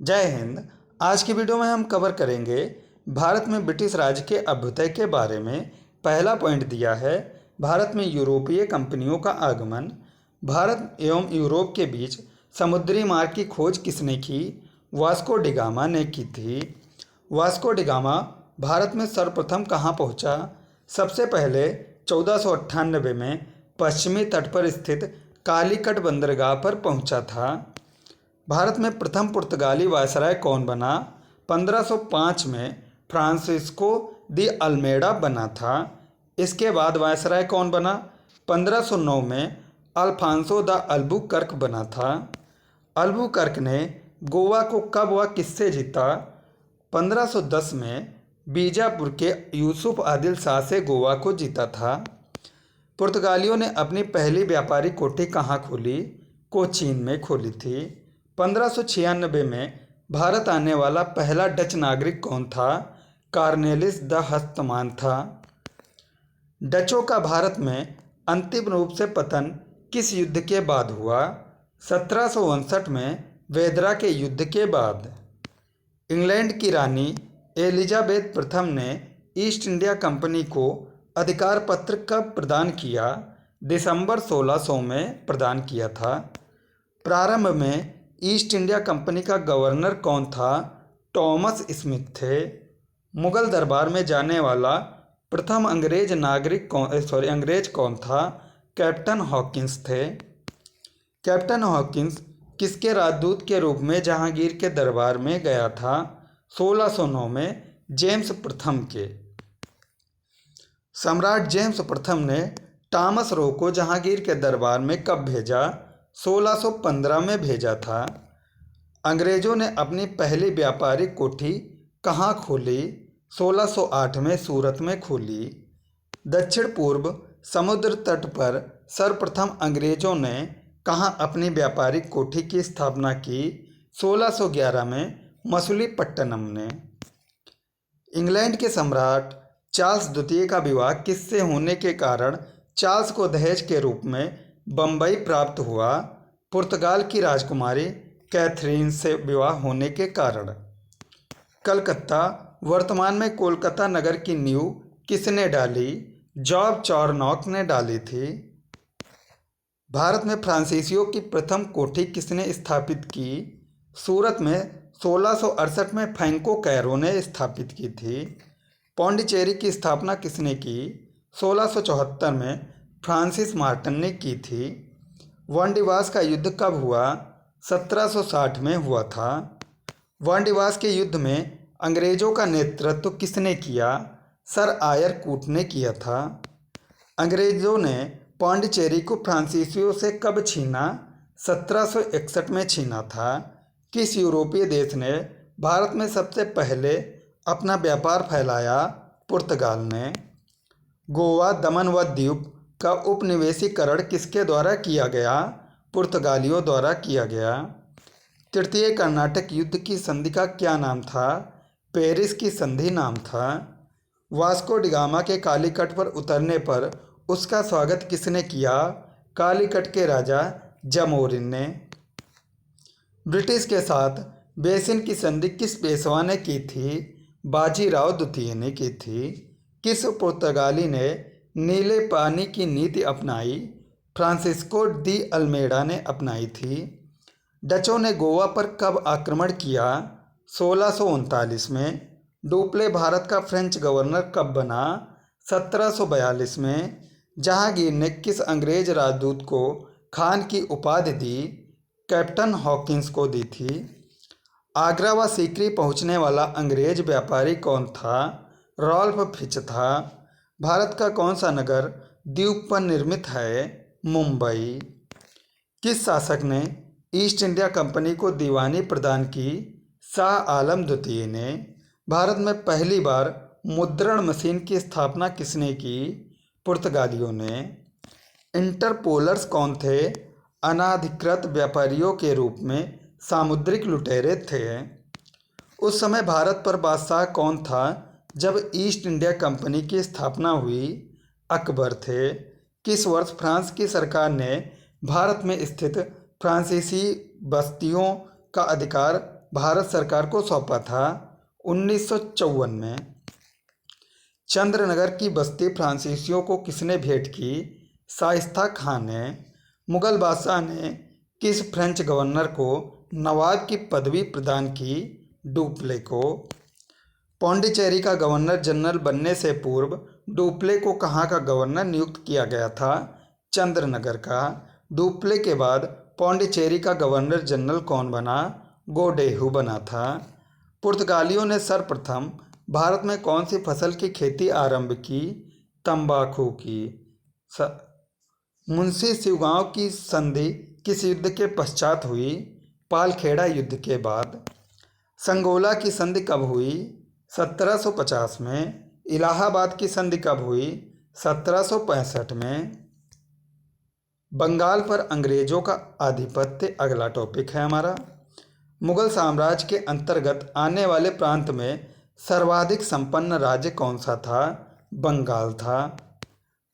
जय हिंद। आज की वीडियो में हम कवर करेंगे भारत में ब्रिटिश राज के अभ्युदय के बारे में। पहला पॉइंट दिया है भारत में यूरोपीय कंपनियों का आगमन। भारत एवं यूरोप के बीच समुद्री मार्ग की खोज किसने की? वास्को डिगामा ने की थी। वास्को डिगामा भारत में सर्वप्रथम कहाँ पहुँचा? सबसे पहले 1498 में पश्चिमी तट पर स्थित कालीकट बंदरगाह पर पहुँचा था। भारत में प्रथम पुर्तगाली वायसराय कौन बना? 1505 में फ्रांसिस्को दी अल्मेडा बना था। इसके बाद वायसराय कौन बना? 1509 में अल्फांसो द अल्बुकर्क बना था। अल्बुकर्क ने गोवा को कब व किससे जीता? 1510 में बीजापुर के यूसुफ आदिल शाह से गोवा को जीता था। पुर्तगालियों ने अपनी पहली व्यापारिक कोठी कहाँ खोली? कोचीन में खोली थी। 1596 में भारत आने वाला पहला डच नागरिक कौन था? कार्नेलिस द हस्तमान था। डचों का भारत में अंतिम रूप से पतन किस युद्ध के बाद हुआ? 1759 में वेदरा के युद्ध के बाद। इंग्लैंड की रानी एलिजाबेथ प्रथम ने ईस्ट इंडिया कंपनी को अधिकार पत्र कब प्रदान किया? दिसंबर 1600 में प्रदान किया था। प्रारंभ में ईस्ट इंडिया कंपनी का गवर्नर कौन था? टॉमस स्मिथ थे। मुगल दरबार में जाने वाला प्रथम अंग्रेज कौन था? कैप्टन हॉकिंस थे। कैप्टन हॉकिंस किसके राजदूत के रूप में जहांगीर के दरबार में गया था? 1609 में जेम्स प्रथम के। सम्राट जेम्स प्रथम ने टॉमस रो को जहांगीर के दरबार में कब भेजा? 1615 में भेजा था। अंग्रेजों ने अपनी पहली व्यापारिक कोठी कहाँ खोली? 1608 में सूरत में खोली। दक्षिण पूर्व समुद्र तट पर सर्वप्रथम अंग्रेजों ने कहाँ अपनी व्यापारिक कोठी की स्थापना की? 1611 में मछलीपट्टनम ने। इंग्लैंड के सम्राट चार्ल्स द्वितीय का विवाह किससे होने के कारण चार्ल्स को दहेज के रूप में बम्बई प्राप्त हुआ? पुर्तगाल की राजकुमारी कैथरीन से विवाह होने के कारण। कलकत्ता वर्तमान में कोलकाता नगर की नींव किसने डाली? जॉर्ज चारनॉक ने डाली थी। भारत में फ्रांसीसियों की प्रथम कोठी किसने स्थापित की? सूरत में 1668 में फ्रैंको कैरो ने स्थापित की थी। पौंडीचेरी की स्थापना किसने की? 1674 में फ्रांसिस मार्टिन ने की थी। वानडीवास का युद्ध कब हुआ? 1760 में हुआ था। वानडीवास के युद्ध में अंग्रेजों का नेतृत्व किसने किया? सर आयर कूट ने किया था। अंग्रेजों ने पौंडीचेरी को फ्रांसीसियों से कब छीना? 1761 में छीना था। किस यूरोपीय देश ने भारत में सबसे पहले अपना व्यापार फैलाया? पुर्तगाल ने। गोवा, दमन व दीव का उपनिवेशीकरण किसके द्वारा किया गया? पुर्तगालियों द्वारा किया गया। तृतीय कर्नाटक युद्ध की संधि का क्या नाम था? पेरिस की संधि नाम था। वास्को डिगामा के कालीकट पर उतरने पर उसका स्वागत किसने किया? कालीकट के राजा जमोरिन ने। ब्रिटिश के साथ बेसिन की संधि किस पेशवा ने की थी? बाजीराव द्वितीय ने की थी। किस पुर्तगाली ने नीले पानी की नीति अपनाई? फ्रांसिस्को दी अल्मेडा ने अपनाई थी। डचों ने गोवा पर कब आक्रमण किया? 1639 में। डुप्ले भारत का फ्रेंच गवर्नर कब बना? 1742 में। जहांगीर ने किस अंग्रेज राजदूत को खान की उपाधि दी? कैप्टन हॉकिंस को दी थी। आगरा व सीकरी पहुंचने वाला अंग्रेज व्यापारी कौन था? रॉल्फ फिच था। भारत का कौन सा नगर द्वीप पर निर्मित है? मुंबई। किस शासक ने ईस्ट इंडिया कंपनी को दीवानी प्रदान की? शाह आलम द्वितीय ने। भारत में पहली बार मुद्रण मशीन की स्थापना किसने की? पुर्तगालियों ने। इंटरपोलर्स कौन थे? अनाधिकृत व्यापारियों के रूप में सामुद्रिक लुटेरे थे। उस समय भारत पर बादशाह कौन था जब ईस्ट इंडिया कंपनी की स्थापना हुई? अकबर थे। किस वर्ष फ्रांस की सरकार ने भारत में स्थित फ्रांसीसी बस्तियों का अधिकार भारत सरकार को सौंपा था 1954 में। चंद्रनगर की बस्ती फ्रांसीसियों को किसने भेंट की? शाइस्ता खां ने। मुगल बादशाह ने किस फ्रेंच गवर्नर को नवाब की पदवी प्रदान की? डुप्ले को। पौंडीचेरी का गवर्नर जनरल बनने से पूर्व डुप्ले को कहाँ का गवर्नर नियुक्त किया गया था? चंद्रनगर का। डुप्ले के बाद पौंडीचेरी का गवर्नर जनरल कौन बना? गोडेहू बना था। पुर्तगालियों ने सर्वप्रथम भारत में कौन सी फसल की खेती आरंभ की? तंबाकू की। मुंशी शिवगांव की संधि किस युद्ध के पश्चात हुई? पालखेड़ा युद्ध के बाद। संगोला की संधि कब हुई? 1750 में। इलाहाबाद की संधि कब हुई? 1765 में। बंगाल पर अंग्रेजों का आधिपत्य अगला टॉपिक है हमारा। मुगल साम्राज्य के अंतर्गत आने वाले प्रांत में सर्वाधिक संपन्न राज्य कौन सा था? बंगाल था।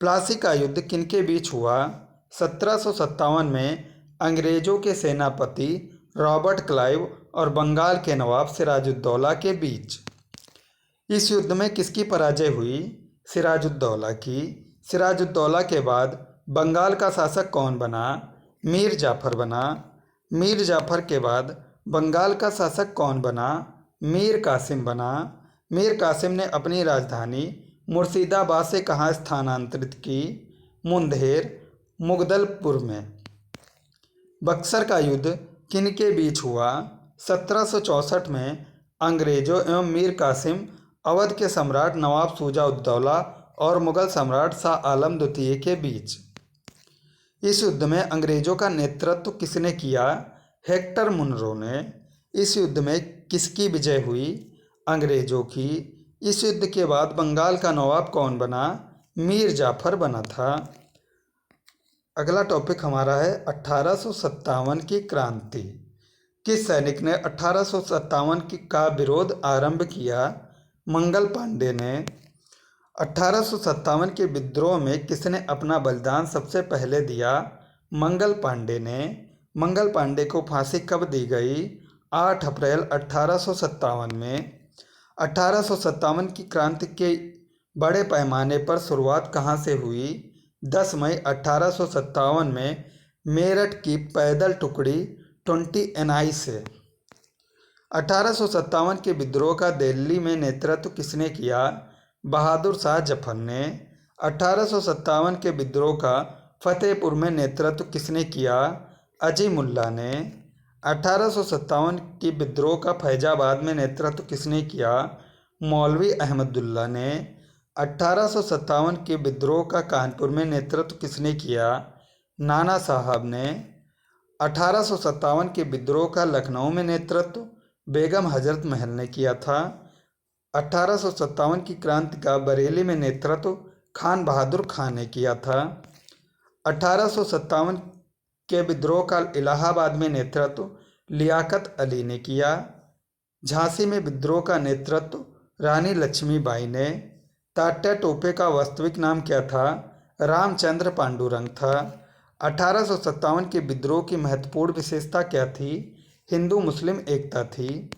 प्लासी का युद्ध किनके बीच हुआ? 1757 में अंग्रेजों के सेनापति रॉबर्ट क्लाइव और बंगाल के नवाब सिराजुद्दौला के बीच। इस युद्ध में किसकी पराजय हुई? सिराजुद्दौला की। सिराजुद्दौला के बाद बंगाल का शासक कौन बना? मीर जाफर बना। मीर जाफर के बाद बंगाल का शासक कौन बना? मीर कासिम बना। मीर कासिम ने अपनी राजधानी मुर्शिदाबाद से कहाँ स्थानांतरित की? मुंदेर, मुगदलपुर में। बक्सर का युद्ध किनके बीच हुआ? 1764 में अंग्रेजों एवं मीर कासिम, अवध के सम्राट नवाब शुजा-उद-दौला और मुगल सम्राट शाह आलम द्वितीय के बीच। इस युद्ध में अंग्रेजों का नेतृत्व किसने किया? हेक्टर मुनरो ने। इस युद्ध में किसकी विजय हुई? अंग्रेजों की। इस युद्ध के बाद बंगाल का नवाब कौन बना? मीर जाफर बना था। अगला टॉपिक हमारा है 1857 की क्रांति। किस सैनिक ने 1857 का विरोध आरंभ किया? मंगल पांडे ने। 1857 के विद्रोह में किसने अपना बलिदान सबसे पहले दिया? मंगल पांडे ने। मंगल पांडे को फांसी कब दी गई? 8 अप्रैल 1857 में। 1857 की क्रांति के बड़े पैमाने पर शुरुआत कहाँ से हुई? 10 मई 1857 में मेरठ की पैदल टुकड़ी 20 NI से। 1857 के विद्रोह का दिल्ली में नेतृत्व किसने किया? बहादुर शाह जफर ने। 1857 के विद्रोह का फतेहपुर में नेतृत्व किसने किया? अजीमुल्ला ने। 1857 के विद्रोह का फैजाबाद में नेतृत्व किसने किया? मौलवी अहमदुल्ला ने। 1857 के विद्रोह का कानपुर में नेतृत्व किसने किया? नाना साहब ने। 1857 के विद्रोह का लखनऊ में नेतृत्व बेगम हजरत महल ने किया था। 1857 की क्रांति का बरेली में नेतृत्व खान बहादुर खान ने किया था। 1857 के विद्रोह का इलाहाबाद में नेतृत्व लियाकत अली ने किया। झांसी में विद्रोह का नेतृत्व रानी लक्ष्मीबाई ने। तात्या टोपे का वास्तविक नाम क्या था? रामचंद्र पांडुरंग था। 1857 के विद्रोह की महत्वपूर्ण विशेषता क्या थी? हिंदू मुस्लिम एकता थी।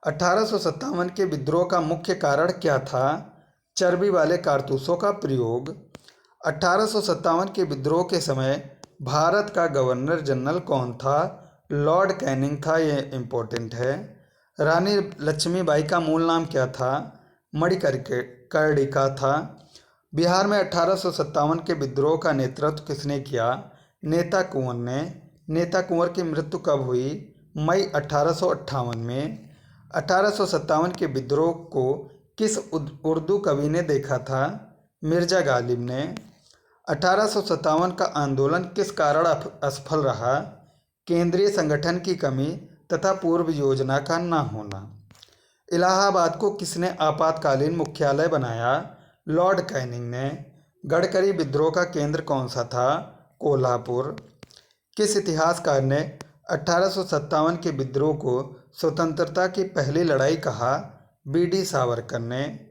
1857 के विद्रोह का मुख्य कारण क्या था? चर्बी वाले कारतूसों का प्रयोग। 1857 के विद्रोह के समय भारत का गवर्नर जनरल कौन था? लॉर्ड कैनिंग था। ये इम्पोर्टेंट है। रानी लक्ष्मीबाई का मूल नाम क्या था? मणिकर्णिका था। बिहार में 1857 के विद्रोह का नेतृत्व किसने किया? नेता कुंवर ने। नेता कुंवर की मृत्यु कब हुई? मई 1858 में। 1857 के विद्रोह को किस उर्दू कवि ने देखा था? मिर्जा गालिब ने। 1857 का आंदोलन किस कारण असफल रहा? केंद्रीय संगठन की कमी तथा पूर्व योजना का न होना। इलाहाबाद को किसने आपातकालीन मुख्यालय बनाया? लॉर्ड कैनिंग ने। गडकरी विद्रोह का केंद्र कौन सा था? कोल्हापुर। किस इतिहासकार ने 1857 के विद्रोह को स्वतंत्रता की पहली लड़ाई कहा? BD सावरकर ने।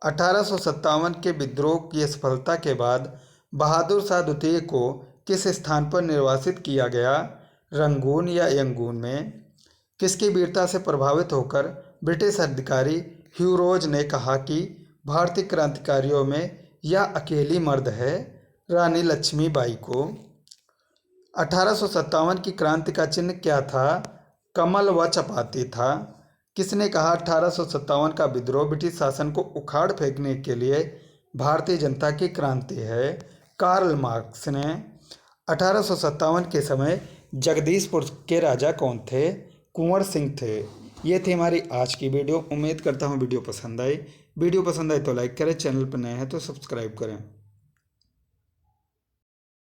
1857 के विद्रोह की सफलता के बाद बहादुर शाह द्वितीय को किस स्थान पर निर्वासित किया गया? रंगून या यंगून में। किसकी वीरता से प्रभावित होकर ब्रिटिश अधिकारी ह्यू रोज ने कहा कि भारतीय क्रांतिकारियों में यह अकेली मर्द है? रानी लक्ष्मीबाई को। 1857 की क्रांति का चिन्ह क्या था? कमल व चपाती था। किसने कहा 1857 का विद्रोह ब्रिटिश शासन को उखाड़ फेंकने के लिए भारतीय जनता की क्रांति है? कार्ल मार्क्स ने। 1857 के समय जगदीशपुर के राजा कौन थे? कुंवर सिंह थे। ये थी हमारी आज की वीडियो। उम्मीद करता हूँ वीडियो पसंद आई। वीडियो पसंद आए तो लाइक करें, चैनल पर नए हैं तो सब्सक्राइब करें।